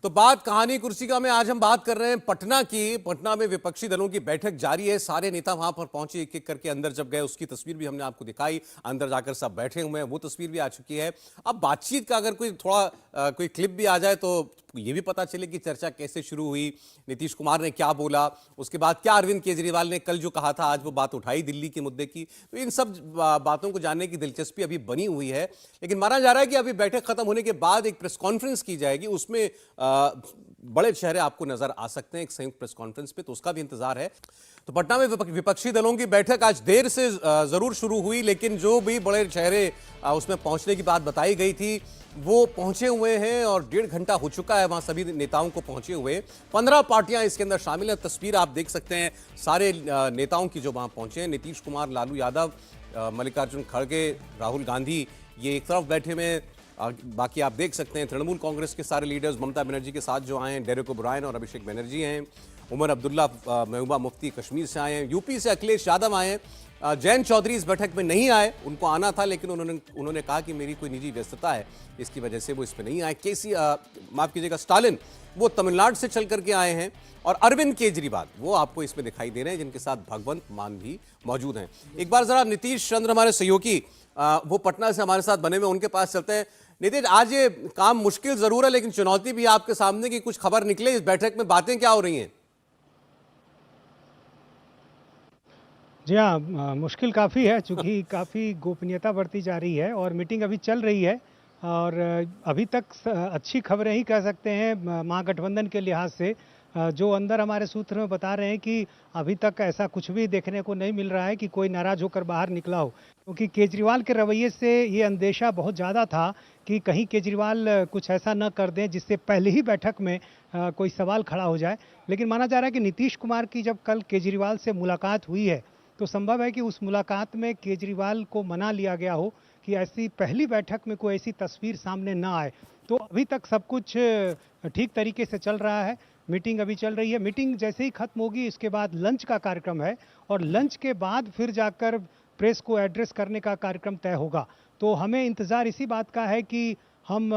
तो बात कहानी कुर्सी का में आज हम बात कर रहे हैं पटना की। पटना में विपक्षी दलों की बैठक जारी है। सारे नेता वहां पर पहुंचे, एक एक करके अंदर जब गए उसकी तस्वीर भी हमने आपको दिखाई। अंदर जाकर सब बैठे हुए हैं, वो तस्वीर भी आ चुकी है। अब बातचीत का अगर कोई थोड़ा कोई क्लिप भी आ जाए तो ये भी पता चले कि चर्चा कैसे शुरू हुई, नीतीश कुमार ने क्या बोला, उसके बाद क्या अरविंद केजरीवाल ने कल जो कहा था आज वो बात उठाई दिल्ली के मुद्दे की। तो इन सब बातों को जानने की दिलचस्पी अभी बनी हुई है। लेकिन माना जा रहा है कि अभी बैठक खत्म होने के बाद एक प्रेस कॉन्फ्रेंस की जाएगी, उसमें बड़े चेहरे आपको नजर आ सकते हैं एक संयुक्त प्रेस कॉन्फ्रेंस पे, तो उसका भी इंतजार है। तो पटना में विपक्षी दलों की बैठक आज देर से जरूर शुरू हुई, लेकिन जो भी बड़े चेहरे उसमें पहुंचने की बात बताई गई थी वो पहुंचे हुए हैं और 1.5 घंटा हो चुका है वहां सभी नेताओं को पहुंचे हुए। 15 पार्टियां इसके अंदर शामिल हैं। तस्वीर आप देख सकते हैं सारे नेताओं की जो वहां पहुंचे हैं। नीतीश कुमार, लालू यादव, मल्लिकार्जुन खड़गे, राहुल गांधी ये एक तरफ बैठे हुए हैं। बाकी आप देख सकते हैं तृणमूल कांग्रेस के सारे लीडर्स ममता बनर्जी के साथ जो आए हैं, डेरेक ओब्रायन और अभिषेक बनर्जी हैं। उमर अब्दुल्ला, महबूबा मुफ्ती कश्मीर से आए हैं। यूपी से अखिलेश यादव आए हैं। जयंत चौधरी इस बैठक में नहीं आए, उनको आना था लेकिन उन्होंने कहा कि मेरी कोई निजी व्यस्तता है, इसकी वजह से वो इस पे नहीं आए। माफ कीजिएगा, स्टालिन वो तमिलनाडु से चल करके आए हैं। और अरविंद केजरीवाल वो आपको इसमें दिखाई दे रहे हैं, जिनके साथ भगवंत मान भी मौजूद हैं। एक बार जरा नीतीश चंद्र हमारे सहयोगी वो पटना से हमारे साथ बने हुए, उनके पास चलते हैं। नीतीश, आज ये काम मुश्किल जरूर है लेकिन चुनौती भी आपके सामने की कुछ खबर निकले इस बैठक में, बातें क्या हो रही हैं? जी हाँ, मुश्किल काफ़ी है चूँकि काफ़ी गोपनीयता बढ़ती जा रही है और मीटिंग अभी चल रही है। और अभी तक अच्छी खबरें ही कह सकते हैं महागठबंधन के लिहाज से। जो अंदर हमारे सूत्र में बता रहे हैं कि अभी तक ऐसा कुछ भी देखने को नहीं मिल रहा है कि कोई नाराज होकर बाहर निकला हो, क्योंकि केजरीवाल के रवैये से ये अंदेशा बहुत ज़्यादा था कि कहीं केजरीवाल कुछ ऐसा न कर दें जिससे पहले ही बैठक में कोई सवाल खड़ा हो जाए। लेकिन माना जा रहा है कि नीतीश कुमार की जब कल केजरीवाल से मुलाकात हुई है तो संभव है कि उस मुलाकात में केजरीवाल को मना लिया गया हो कि ऐसी पहली बैठक में कोई ऐसी तस्वीर सामने ना आए। तो अभी तक सब कुछ ठीक तरीके से चल रहा है। मीटिंग अभी चल रही है। मीटिंग जैसे ही खत्म होगी इसके बाद लंच का कार्यक्रम है और लंच के बाद फिर जाकर प्रेस को एड्रेस करने का कार्यक्रम तय होगा। तो हमें इंतज़ार इसी बात का है कि हम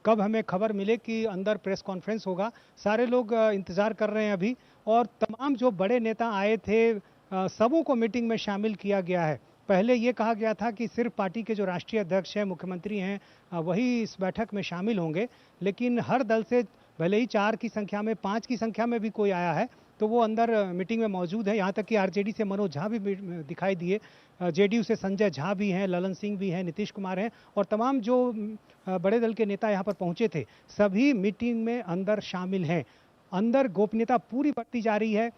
कब हमें खबर मिले कि अंदर प्रेस कॉन्फ्रेंस होगा। सारे लोग इंतज़ार कर रहे हैं अभी। और तमाम जो बड़े नेता आए थे सबों को मीटिंग में शामिल किया गया है। पहले ये कहा गया था कि सिर्फ पार्टी के जो राष्ट्रीय अध्यक्ष हैं, मुख्यमंत्री हैं, वही इस बैठक में शामिल होंगे। लेकिन हर दल से भले ही 4 की संख्या में, 5 की संख्या में भी कोई आया है तो वो अंदर मीटिंग में मौजूद है। यहाँ तक कि आरजेडी से मनोज झा भी दिखाई दिए, जेडीयू से संजय झा भी हैं, ललन सिंह भी हैं, नीतीश कुमार हैं और तमाम जो बड़े दल के नेता यहाँ पर पहुँचे थे सभी मीटिंग में अंदर शामिल हैं। अंदर गोपनीयता पूरी बढ़ती जा रही है।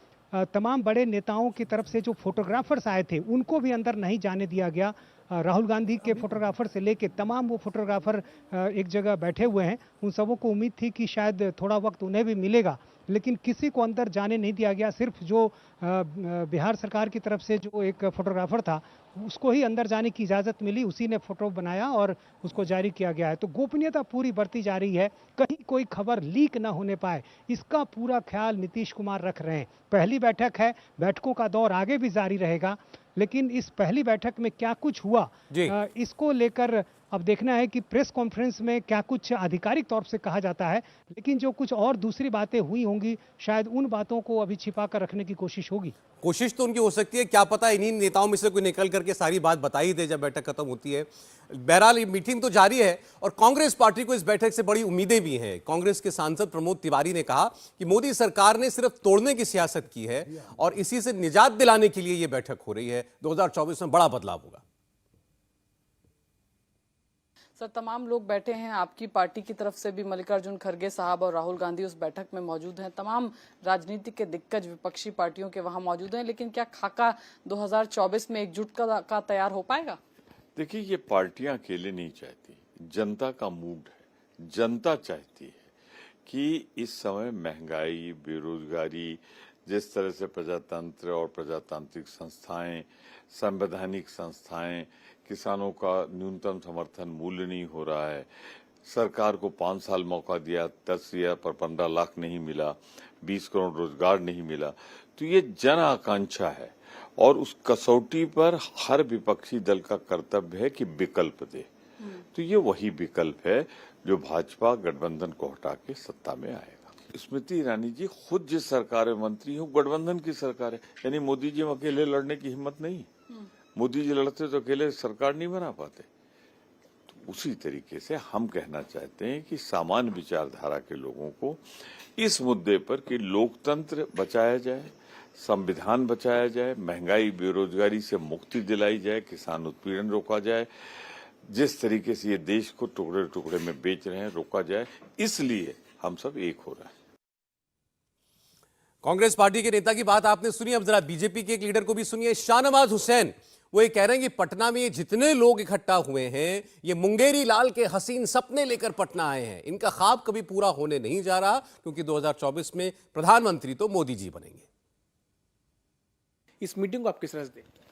तमाम बड़े नेताओं की तरफ से जो फोटोग्राफर्स आए थे उनको भी अंदर नहीं जाने दिया गया। राहुल गांधी के फोटोग्राफर से लेके तमाम वो फोटोग्राफर एक जगह बैठे हुए हैं। उन सबों को उम्मीद थी कि शायद थोड़ा वक्त उन्हें भी मिलेगा, लेकिन किसी को अंदर जाने नहीं दिया गया। सिर्फ जो बिहार सरकार की तरफ से जो एक फोटोग्राफर था उसको ही अंदर जाने की इजाज़त मिली, उसी ने फोटो बनाया और उसको जारी किया गया है। तो गोपनीयता पूरी बढ़ती जा रही है, कहीं कोई खबर लीक ना होने पाए इसका पूरा ख्याल नीतीश कुमार रख रहे हैं। पहली बैठक है, बैठकों का दौर आगे भी जारी रहेगा, लेकिन इस पहली बैठक में क्या कुछ हुआ इसको लेकर अब देखना है कि प्रेस कॉन्फ्रेंस में क्या कुछ आधिकारिक तौर से कहा जाता है। लेकिन जो कुछ और दूसरी बातें हुई होंगी शायद उन बातों को अभी छिपा कर रखने की कोशिश होगी। कोशिश तो उनकी हो सकती है, क्या पता इन्हीं नेताओं में से कोई निकल करके सारी बात बता ही दे जब बैठक खत्म होती है। बहरहाल ये मीटिंग तो जारी है और कांग्रेस पार्टी को इस बैठक से बड़ी उम्मीदें भी हैं। कांग्रेस के सांसद प्रमोद तिवारी ने कहा कि मोदी सरकार ने सिर्फ तोड़ने की सियासत की है और इसी से निजात दिलाने के लिए यह बैठक हो रही है। 2024 में बड़ा बदलाव होगा। सर, तमाम लोग बैठे हैं। आपकी पार्टी की तरफ से भी मल्लिकार्जुन खड़गे साहब और राहुल गांधी उस बैठक में मौजूद हैं। तमाम राजनीति के दिग्गज विपक्षी पार्टियों के वहां मौजूद हैं। लेकिन क्या खाका 2024 में एकजुट का तैयार हो पाएगा? देखिए, ये पार्टियां अकेले नहीं चाहती, जनता का मूड है। जनता चाहती है कि इस समय महंगाई, बेरोजगारी, जिस तरह से प्रजातंत्र और प्रजातांत्रिक संस्थाएं, संवैधानिक संस्थाएं, किसानों का न्यूनतम समर्थन मूल्य नहीं हो रहा है, सरकार को 5 साल मौका दिया, 10 या पर 15 लाख नहीं मिला, 20 करोड़ रोजगार नहीं मिला, तो ये जन आकांक्षा है और उस कसौटी पर हर विपक्षी दल का कर्तव्य है कि विकल्प दे। तो ये वही विकल्प है जो भाजपा गठबंधन को हटा के सत्ता में आएगा। स्मृति ईरानी जी खुद जिस सरकार में मंत्री हो, गठबंधन की सरकार है, यानी मोदी जी में अकेले लड़ने की हिम्मत नहीं। मोदी जी लड़ते तो अकेले सरकार नहीं बना पाते। तो उसी तरीके से हम कहना चाहते हैं कि सामान्य विचारधारा के लोगों को इस मुद्दे पर कि लोकतंत्र बचाया जाए, संविधान बचाया जाए, महंगाई बेरोजगारी से मुक्ति दिलाई जाए, किसान उत्पीड़न रोका जाए, जिस तरीके से ये देश को टुकड़े टुकड़े में बेच रहे हैं रोका जाए, इसलिए हम सब एक हो रहे हैं। कांग्रेस पार्टी के नेता की बात आपने सुनी, अब जरा बीजेपी के एक लीडर को भी सुनिए, शाहनवाज हुसैन। वो ये कह रहे हैं कि पटना में ये जितने लोग इकट्ठा हुए हैं, ये मुंगेरी लाल के हसीन सपने लेकर पटना आए हैं। इनका ख्वाब कभी पूरा होने नहीं जा रहा, क्योंकि 2024 में प्रधानमंत्री तो मोदी जी बनेंगे। इस मीटिंग को आप किस तरह से देखते हैं?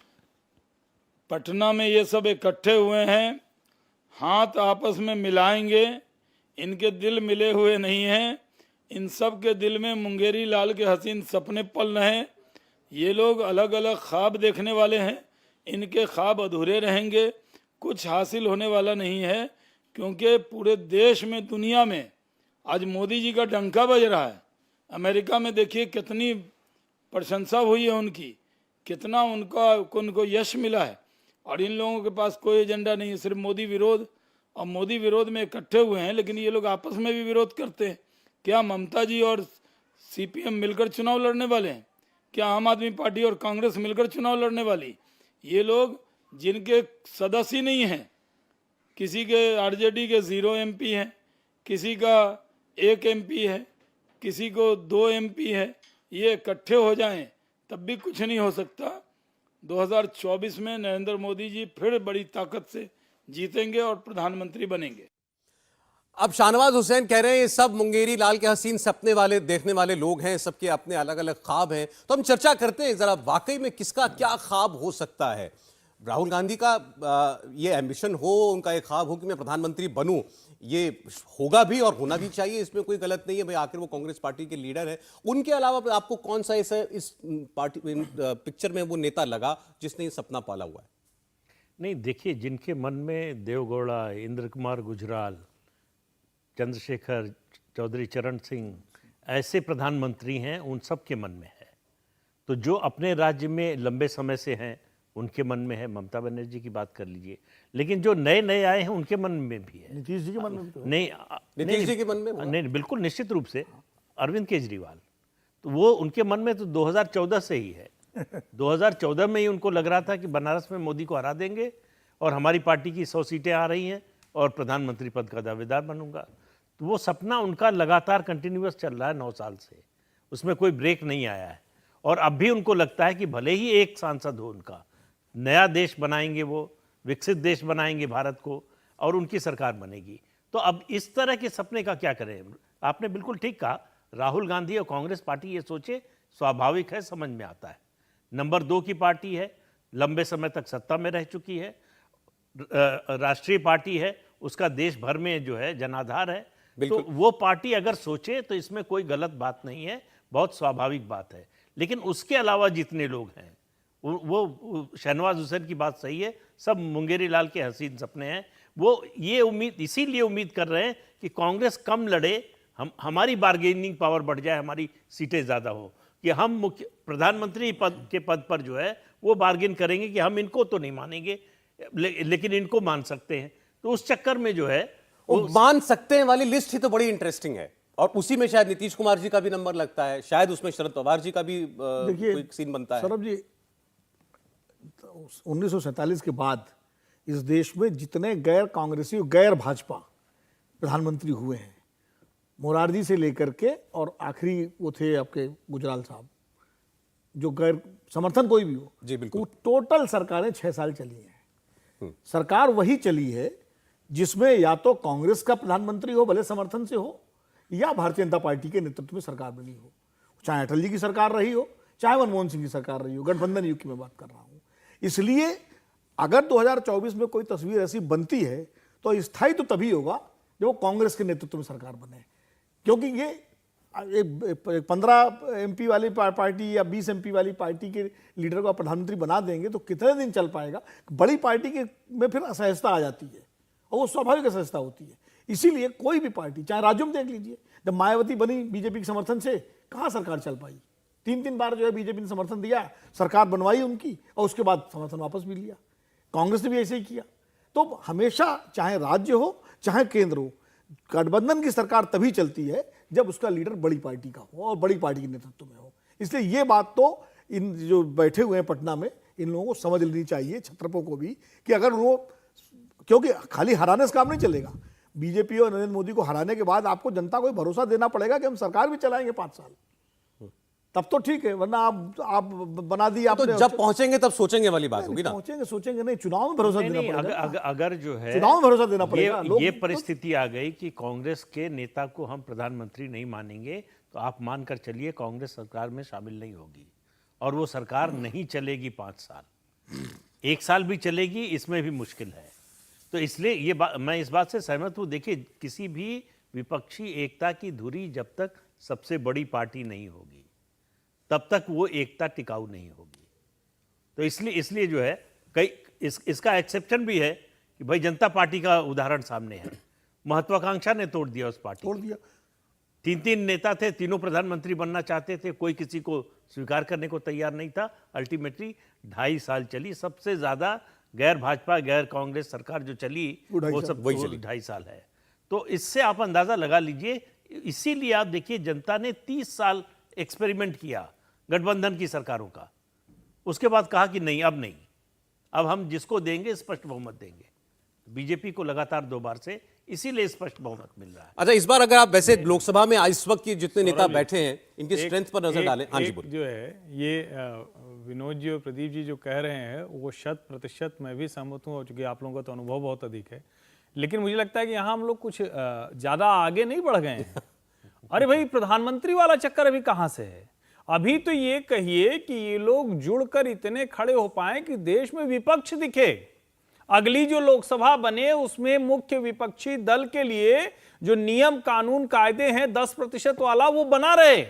पटना में ये सब इकट्ठे हुए हैं, हाथ आपस में मिलाएंगे, इनके दिल मिले हुए नहीं हैं, इन सब के दिल में मुंगेरी लाल के हसीन सपने पल रहे हैं। ये लोग अलग अलग ख्वाब देखने वाले हैं, इनके ख्वाब अधूरे रहेंगे, कुछ हासिल होने वाला नहीं है, क्योंकि पूरे देश में दुनिया में आज मोदी जी का डंका बज रहा है। अमेरिका में देखिए कितनी प्रशंसा हुई है उनकी, कितना उनको यश मिला है, और इन लोगों के पास कोई एजेंडा नहीं है, सिर्फ मोदी विरोध। और मोदी विरोध में इकट्ठे हुए हैं, लेकिन ये लोग आपस में भी विरोध करते हैं। क्या ममता जी और सीपीएम मिलकर चुनाव लड़ने वाले हैं? क्या आम आदमी पार्टी और कांग्रेस मिलकर चुनाव लड़ने वाली? ये लोग जिनके सदस्य ही नहीं हैं, किसी के आरजेडी के 0 MP हैं, किसी का 1 MP है, किसी को 2 MP है, ये इकट्ठे हो जाएं तब भी कुछ नहीं हो सकता। 2024 में नरेंद्र मोदी जी फिर बड़ी ताकत से जीतेंगे और प्रधानमंत्री बनेंगे। अब शाहनवाज हुसैन कह रहे हैं ये सब मुंगेरी लाल के हसीन सपने वाले देखने वाले लोग हैं, सबके अपने अलग अलग ख्वाब हैं। तो हम चर्चा करते हैं जरा, वाकई में किसका क्या ख्वाब हो सकता है। राहुल गांधी का ये एम्बिशन हो, उनका एक ख्वाब हो कि मैं प्रधानमंत्री बनूं, ये होगा भी और होना भी चाहिए, इसमें कोई गलत नहीं है भाई, आखिर वो कांग्रेस पार्टी के लीडर है। उनके अलावा आपको कौन सा इस पार्टी पिक्चर में वो नेता लगा जिसने ये सपना पाला हुआ है? नहीं, देखिए, जिनके मन में देवगौड़ा, इंद्र कुमार गुजराल, चंद्रशेखर चौधरी, चरण सिंह ऐसे प्रधानमंत्री हैं, उन सब के मन में है। तो जो अपने राज्य में लंबे समय से हैं उनके मन में है। ममता बनर्जी की बात कर लीजिए, लेकिन जो नए नए आए हैं उनके मन में भी है। नीतीश जी के मन में भी तो है। नीतीश जी के मन में नहीं, बिल्कुल निश्चित रूप से। अरविंद केजरीवाल, तो वो उनके मन में तो 2014 से ही है। 2014 में ही उनको लग रहा था कि बनारस में मोदी को हरा देंगे और हमारी पार्टी की 100 सीटें आ रही हैं और प्रधानमंत्री पद का दावेदार बनूंगा। तो वो सपना उनका लगातार कंटिन्यूअस चल रहा है 9 साल से, उसमें कोई ब्रेक नहीं आया है। और अब भी उनको लगता है कि भले ही एक सांसद हो उनका, नया देश बनाएंगे, वो विकसित देश बनाएंगे भारत को, और उनकी सरकार बनेगी। तो अब इस तरह के सपने का क्या करें? आपने बिल्कुल ठीक कहा, राहुल गांधी और कांग्रेस पार्टी ये सोचे स्वाभाविक है, समझ में आता है। नंबर 2 की पार्टी है, लंबे समय तक सत्ता में रह चुकी है, राष्ट्रीय पार्टी है, उसका देश भर में जो है जनाधार है। तो वो पार्टी अगर सोचे तो इसमें कोई गलत बात नहीं है, बहुत स्वाभाविक बात है। लेकिन उसके अलावा जितने लोग हैं, वो शाहनवाज हुसैन की बात सही है, सब मुंगेरी लाल के हसीन सपने हैं। वो ये इसीलिए उम्मीद कर रहे हैं कि कांग्रेस कम लड़े, हमारी बार्गेनिंग पावर बढ़ जाए, हमारी सीटें ज़्यादा हो, कि हम मुख्य प्रधानमंत्री के पद पर जो है वो बार्गेन करेंगे कि हम इनको तो नहीं मानेंगे, लेकिन इनको मान सकते हैं। तो उस चक्कर में जो है वो मान सकते हैं वाली लिस्ट ही तो बड़ी इंटरेस्टिंग है, और उसी में शायद नीतीश कुमार जी का भी नंबर लगता है, शायद उसमें शरद पवार जी का भी कोई सीन बनता है। सौरभ जी, 1947 के बाद इस देश में जितने गैर कांग्रेसी, गैर भाजपा प्रधानमंत्री हुए हैं, मोरारजी से लेकर के, और आखिरी वो थे आपके गुजराल साहब, जो गैर समर्थन कोई भी हो, जी बिल्कुल, टोटल सरकारें 6 साल चली हैं। सरकार वही चली है जिसमें या तो कांग्रेस का प्रधानमंत्री हो, भले समर्थन से हो, या भारतीय जनता पार्टी के नेतृत्व में सरकार बनी हो, चाहे अटल जी की सरकार रही हो, चाहे मनमोहन सिंह की सरकार रही हो, गठबंधन युग की मैं बात कर रहा हूं। इसलिए अगर 2024 में कोई तस्वीर ऐसी बनती है तो स्थायी तो तभी होगा जब वो कांग्रेस के नेतृत्व में सरकार बने, क्योंकि ये 15 MP वाली पार्टी या 20 MP वाली पार्टी के लीडर को प्रधानमंत्री बना देंगे तो कितने दिन चल पाएगा? बड़ी पार्टी के में फिर असहजता आ जाती है, और वो स्वाभाविक असहजता होती है। इसीलिए कोई भी पार्टी, चाहे राज्यों में देख लीजिए, जब मायावती बनी बीजेपी के समर्थन से, कहाँ सरकार चल पाई? 3 बार जो है बीजेपी ने समर्थन दिया, सरकार बनवाई उनकी, और उसके बाद समर्थन वापस भी लिया। कांग्रेस ने भी ऐसे ही किया। तो हमेशा चाहे राज्य हो चाहे केंद्र हो, गठबंधन की सरकार तभी चलती है जब उसका लीडर बड़ी पार्टी का हो और बड़ी पार्टी के नेतृत्व में हो। इसलिए ये बात तो इन जो बैठे हुए हैं पटना में, इन लोगों को समझ लेनी चाहिए, छत्रपों को भी, कि अगर वो, क्योंकि खाली हराने से काम नहीं चलेगा। बीजेपी और नरेंद्र मोदी को हराने के बाद आपको जनता को भरोसा देना पड़ेगा कि हम सरकार भी चलाएंगे 5 साल, तब तो ठीक है, वरना आप बना दी आपने। तो जब पहुंचेंगे तब सोचेंगे वाली बात होगी ना। पहुंचेंगे सोचेंगे नहीं, चुनाव में भरोसा देना नहीं, पड़ेगा। अगर जो है चुनाव में भरोसा देना पड़ेगा। ये परिस्थिति आ गई कि कांग्रेस के नेता को हम प्रधानमंत्री नहीं मानेंगे, तो आप मानकर चलिए कांग्रेस सरकार में शामिल नहीं होगी, और वो सरकार नहीं चलेगी 5 साल। 1 साल भी चलेगी, इसमें भी मुश्किल है। तो इसलिए ये मैं इस बात से सहमत हूँ। देखिए, किसी भी विपक्षी एकता की धुरी जब तक सबसे बड़ी पार्टी नहीं होगी, तब तक वो एकता टिकाऊ नहीं होगी। तो इसलिए जो है इसका एक्सेप्शन भी है कि भाई जनता पार्टी का उदाहरण सामने है। महत्वाकांक्षा ने तोड़ दिया उस पार्टी, तोड़ दिया। 3 नेता थे, तीनों प्रधानमंत्री बनना चाहते थे, कोई किसी को स्वीकार करने को तैयार नहीं था। अल्टीमेटली 2.5 साल चली। सबसे ज्यादा गैर भाजपा गैर कांग्रेस सरकार जो चली वो सब वही चली 2.5 साल है। तो इससे आप अंदाजा लगा लीजिए। इसीलिए आप देखिए, जनता ने 30 साल एक्सपेरिमेंट किया गठबंधन की सरकारों का, उसके बाद कहा कि नहीं, अब नहीं, अब हम जिसको देंगे स्पष्ट बहुमत देंगे। बीजेपी को लगातार 2 बार से इसीलिए स्पष्ट बहुमत मिल रहा है। अच्छा, इस बार अगर आप वैसे लोकसभा में इस वक्त के जितने नेता बैठे हैं, इनकी स्ट्रेंथ पर नजर डालें। हाँ जी, बोलिए। जो है ये विनोद जी और प्रदीप जी जो कह रहे हैं वो 100% मैं भी सहमत हूँ, चूंकि आप लोगों का तो अनुभव बहुत अधिक है। लेकिन मुझे लगता है कि यहाँ हम लोग कुछ ज्यादा आगे नहीं बढ़ गए हैं। अरे भाई, प्रधानमंत्री वाला चक्कर अभी कहाँ से है? अभी तो ये कहिए कि ये लोग जुड़कर इतने खड़े हो पाए कि देश में विपक्ष दिखे। अगली जो लोकसभा बने उसमें मुख्य विपक्षी दल के लिए जो नियम कानून कायदे हैं 10% वाला वो बना रहे।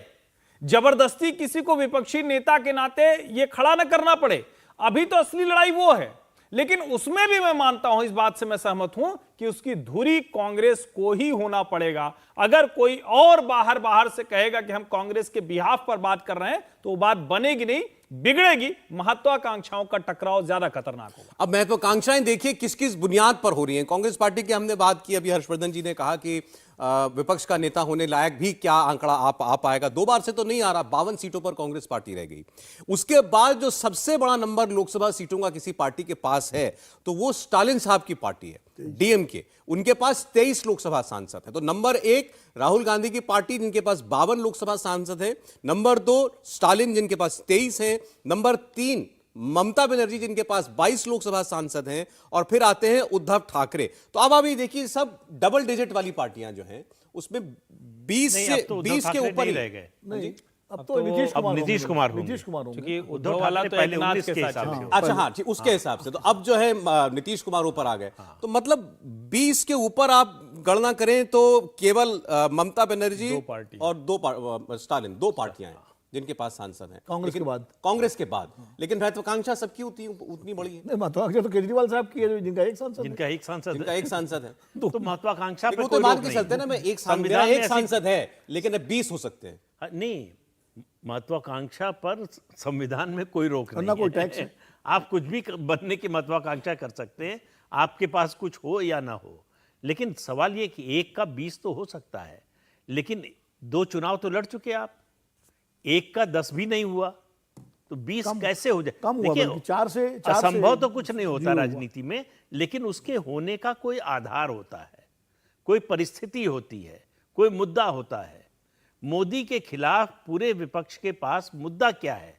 जबरदस्ती किसी को विपक्षी नेता के नाते ये खड़ा न करना पड़े। अभी तो असली लड़ाई वो है। लेकिन उसमें भी मैं मानता हूं, इस बात से मैं सहमत हूं कि उसकी धुरी कांग्रेस को ही होना पड़ेगा। अगर कोई और बाहर से कहेगा कि हम कांग्रेस के बिहाफ पर बात कर रहे हैं तो वो बात बनेगी नहीं, बिगड़ेगी। महत्वाकांक्षाओं का टकराव ज्यादा खतरनाक होगा। अब महत्वाकांक्षाएं देखिए किस किस बुनियाद पर हो रही हैं। कांग्रेस पार्टी की हमने बात की, अभी हर्षवर्धन जी ने कहा कि विपक्ष का नेता होने लायक भी क्या आंकड़ा आ पाएगा। 2 बार से तो नहीं आ रहा, 52 सीटों पर कांग्रेस पार्टी रह गई। उसके बाद जो सबसे बड़ा नंबर लोकसभा सीटों का किसी पार्टी के पास है तो वो स्टालिन साहब की पार्टी है, डीएमके। उनके पास 23 लोकसभा सांसद है। तो नंबर 1 राहुल गांधी की पार्टी, जिनके पास 52 लोकसभा सांसद है। नंबर 2 स्टालिन, जिनके पास 23 है। नंबर 3 ममता बनर्जी, जिनके पास 22 लोकसभा सांसद हैं। और फिर आते हैं उद्धव ठाकरे। तो अब अभी देखिए, सब डबल डिजिट वाली पार्टियां जो हैं उसमें 20 के ऊपर ही रह गए। नहीं, अब तो नीतीश कुमार होंगे। क्योंकि उद्धव वाला तो एक नाथ के साथ चल। अच्छा, हाँ, उसके हिसाब से तो अब जो है नीतीश कुमार ऊपर आ गए। तो मतलब 20 के ऊपर आप गणना करें तो केवल ममता बनर्जी और स्टालिन, 2 पार्टियां हैं जिनके पास सांसद हैं कांग्रेस के बाद। लेकिन महत्वाकांक्षा सबकी उतनी बड़ी है। महत्वाकांक्षा तो केजरीवाल साहब की है, जिनका एक सांसद है। तो महत्वाकांक्षा पे तो मान के चलते ना, मैं एक सांसद है लेकिन 20 हो सकते हैं। नहीं, महत्वाकांक्षा पर संविधान में कोई रोक नहीं है। कोई टैक्स है। आप कुछ भी बनने की महत्वाकांक्षा कर सकते हैं, आपके पास कुछ हो या ना हो। लेकिन सवाल ये कि 1 का 20 तो हो सकता है, लेकिन 2 चुनाव तो लड़ चुके आप, 1 का 10 भी नहीं हुआ, तो 20 कैसे हो जाए? देखिए, 4 से असंभव तो कुछ नहीं होता राजनीति में, लेकिन उसके होने का कोई आधार होता है, कोई परिस्थिति होती है, कोई मुद्दा होता है। मोदी के खिलाफ पूरे विपक्ष के पास मुद्दा क्या है,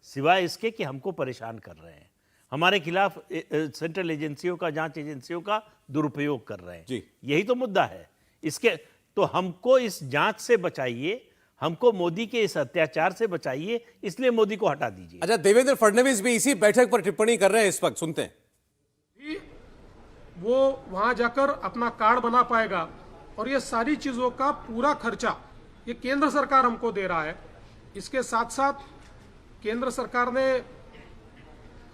सिवाय इसके कि हमको परेशान कर रहे हैं, हमारे खिलाफ सेंट्रल एजेंसियों का, जांच एजेंसियों का दुरुपयोग कर रहे हैं जी। यही तो मुद्दा है। इसके तो हमको इस जांच से बचाइए, हमको मोदी के इस अत्याचार से बचाइए, इसलिए मोदी को हटा दीजिए। अच्छा, देवेंद्र फडणवीस भी इसी बैठक पर टिप्पणी कर रहे हैं इस वक्त, सुनते हैं। वो वहां जाकर अपना कार्ड बना पाएगा और ये सारी चीजों का पूरा खर्चा ये केंद्र सरकार हमको दे रहा है। इसके साथ साथ केंद्र सरकार ने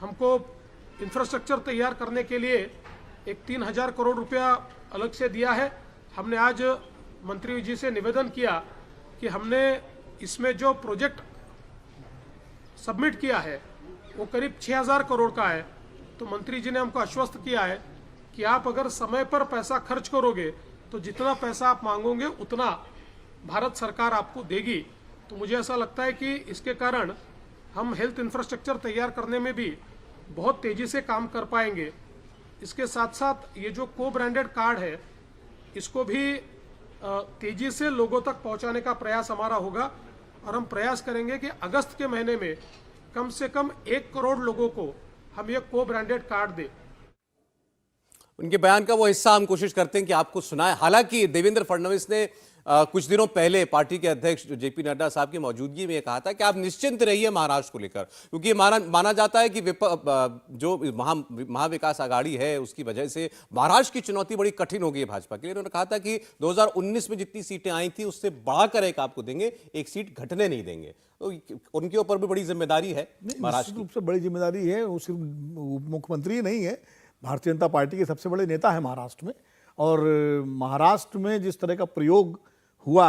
हमको इंफ्रास्ट्रक्चर तैयार करने के लिए एक 3000 करोड़ रुपया अलग से दिया है हमने आज मंत्री जी से निवेदन किया कि हमने इसमें जो प्रोजेक्ट सबमिट किया है वो करीब 6000 करोड़ का है। तो मंत्री जी ने हमको आश्वस्त किया है कि आप अगर समय पर पैसा खर्च करोगे तो जितना पैसा आप मांगोगे उतना भारत सरकार आपको देगी। तो मुझे ऐसा लगता है कि इसके कारण हम हेल्थ इंफ्रास्ट्रक्चर तैयार करने में भी बहुत तेजी से काम कर पाएंगे। इसके साथ साथ ये जो को ब्रांडेड कार्ड है इसको भी तेजी से लोगों तक पहुंचाने का प्रयास हमारा होगा और हम प्रयास करेंगे कि अगस्त के महीने में कम से कम 1 करोड़ लोगों को हम ये को ब्रांडेड कार्ड दें। उनके बयान का वो हिस्सा हम कोशिश करते हैं कि आपको सुनाएं। हालांकि देवेंद्र फडणवीस ने कुछ दिनों पहले पार्टी के अध्यक्ष जेपी नड्डा साहब की मौजूदगी में कहा था कि आप निश्चिंत रहिए महाराष्ट्र को लेकर, क्योंकि माना जाता है कि जो महाविकास आघाड़ी है उसकी वजह से महाराष्ट्र की चुनौती बड़ी कठिन हो गई है भाजपा के लिए। उन्होंने कहा था कि 2019 में जितनी सीटें आई थी उससे बढ़ाकर एक आपको देंगे, एक सीट घटने नहीं देंगे। तो उनके ऊपर भी बड़ी जिम्मेदारी है महाराष्ट्र रूप से बड़ी जिम्मेदारी है। वो सिर्फ मुख्यमंत्री नहीं है, भारतीय जनता पार्टी के सबसे बड़े नेता है महाराष्ट्र में। और महाराष्ट्र में जिस तरह का प्रयोग हुआ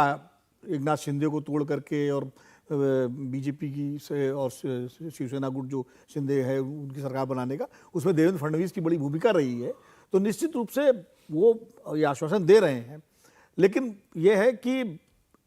एकनाथ शिंदे को तोड़ करके और बीजेपी की से और शिवसेना गुट जो शिंदे है उनकी सरकार बनाने का, उसमें देवेंद्र फडणवीस की बड़ी भूमिका रही है। तो निश्चित रूप से वो ये आश्वासन दे रहे हैं, लेकिन ये है कि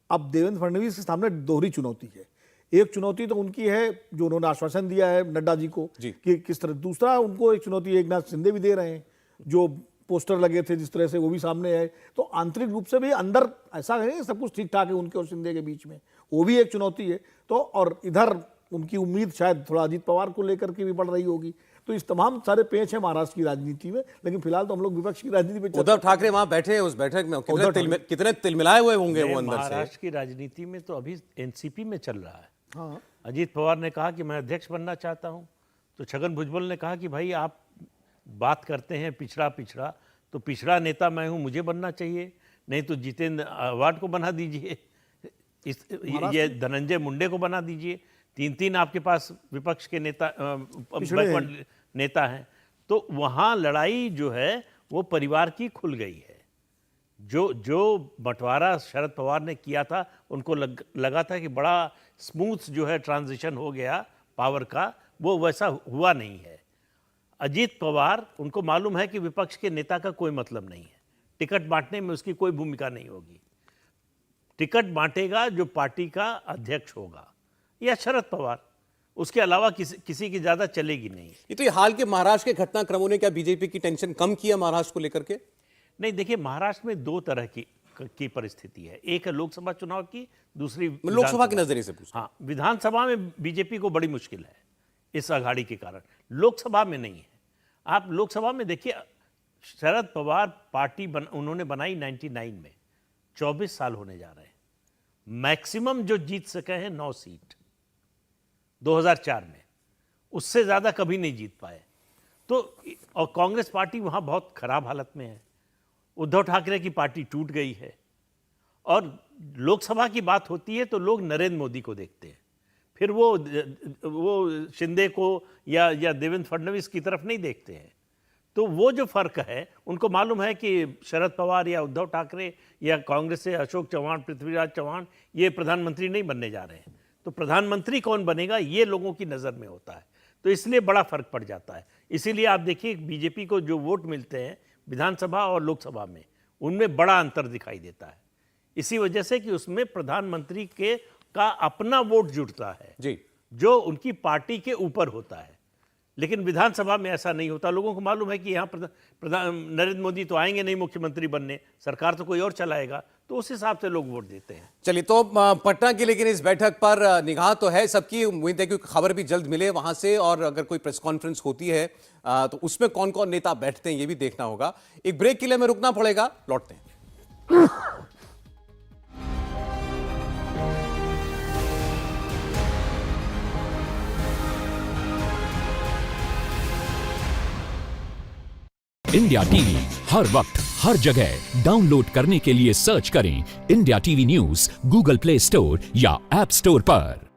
अब देवेंद्र फडणवीस के सामने दोहरी चुनौती है। एक चुनौती तो उनकी है जो उन्होंने आश्वासन दिया है नड्डा जी को कि किस तरह, दूसरा उनको एक चुनौती एकनाथ शिंदे भी दे रहे हैं, जो पोस्टर लगे थे जिस तरह से वो भी सामने है। तो आंतरिक रूप से भी अंदर ऐसा है सब कुछ ठीक ठाक है उनके और शिंदे के बीच में, वो भी एक चुनौती है। तो और इधर उनकी उम्मीद शायद थोड़ा अजीत पवार को लेकर के भी बढ़ रही होगी। तो इस तमाम सारे पेच हैं महाराष्ट्र की राजनीति में, लेकिन फिलहाल तो हम लोग विपक्ष की राजनीति में। उद्धव ठाकरे वहां बैठे हैं उस बैठक में, कितने तिलमिलाए हुए होंगे वो अंदर से। महाराष्ट्र की राजनीति में तो अभी एनसीपी में चल रहा है। हाँ। अजीत पवार ने कहा कि मैं अध्यक्ष बनना चाहता हूं, तो छगन भुजबल ने कहा कि भाई आप बात करते हैं पिछड़ा, तो पिछड़ा नेता मैं हूं, मुझे बनना चाहिए, नहीं तो जितेंद्र अवार्ड को बना दीजिए, ये धनंजय मुंडे को बना दीजिए। 3 आपके पास विपक्ष के नेता हैं। तो वहां लड़ाई जो है वो परिवार की खुल गई है। जो बंटवारा शरद पवार ने किया था, उनको लगा था कि बड़ा स्मूथ जो है ट्रांजिशन हो गया पावर का, वो वैसा हुआ नहीं है। अजीत पवार, उनको मालूम है कि विपक्ष के नेता का कोई मतलब नहीं है, टिकट बांटने में उसकी कोई भूमिका नहीं होगी। टिकट बांटेगा जो पार्टी का अध्यक्ष होगा या शरद पवार, उसके अलावा किसी की ज्यादा चलेगी नहीं। ये तो ये हाल के महाराष्ट्र के घटनाक्रमों ने क्या बीजेपी की टेंशन कम किया महाराष्ट्र को लेकर के? नहीं, देखिए महाराष्ट्र में 2 तरह की परिस्थिति है। एक है लोकसभा चुनाव की, दूसरी लोकसभा के नजरिए से पूछा। हाँ, विधानसभा में बीजेपी को बड़ी मुश्किल है इस आघाड़ी के कारण, लोकसभा में नहीं है। आप लोकसभा में देखिए, शरद पवार पार्टी उन्होंने बनाई 99 में, 24 साल होने जा रहे हैं। मैक्सिमम जो जीत सके हैं 9 सीट 2004 में, उससे ज्यादा कभी नहीं जीत पाए। तो और कांग्रेस पार्टी वहां बहुत खराब हालत में है। उद्धव ठाकरे की पार्टी टूट गई है। और लोकसभा की बात होती है तो लोग नरेंद्र मोदी को देखते हैं, फिर वो शिंदे को या देवेंद्र फडणवीस की तरफ नहीं देखते हैं। तो वो जो फर्क है, उनको मालूम है कि शरद पवार या उद्धव ठाकरे या कांग्रेस से अशोक चौहान, पृथ्वीराज चौहान, ये प्रधानमंत्री नहीं बनने जा रहे हैं। तो प्रधानमंत्री कौन बनेगा ये लोगों की नज़र में होता है, तो इसलिए बड़ा फर्क पड़ जाता है। इसीलिए आप देखिए बीजेपी को जो वोट मिलते हैं विधानसभा और लोकसभा में, उनमें बड़ा अंतर दिखाई देता है। इसी वजह से कि उसमें प्रधानमंत्री का अपना वोट जुड़ता है जी, जो उनकी पार्टी के ऊपर होता है। लेकिन विधानसभा में ऐसा नहीं होता। लोगों को मालूम है कि यहाँ नरेंद्र मोदी तो आएंगे नहीं मुख्यमंत्री बनने, सरकार तो कोई और चलाएगा, तो उस हिसाब से लोग वोट देते हैं। चलिए, तो पटना की लेकिन इस बैठक पर निगाह तो है सबकी। उम्मीद है कि खबर भी जल्द मिले वहां से, और अगर कोई प्रेस कॉन्फ्रेंस होती है तो उसमें कौन कौन नेता बैठते हैं ये भी देखना होगा। एक ब्रेक के लिए हमें रुकना पड़ेगा, लौटते हैं। इंडिया टीवी हर वक्त हर जगह डाउनलोड करने के लिए सर्च करें India TV news Google play store या ऐप स्टोर पर।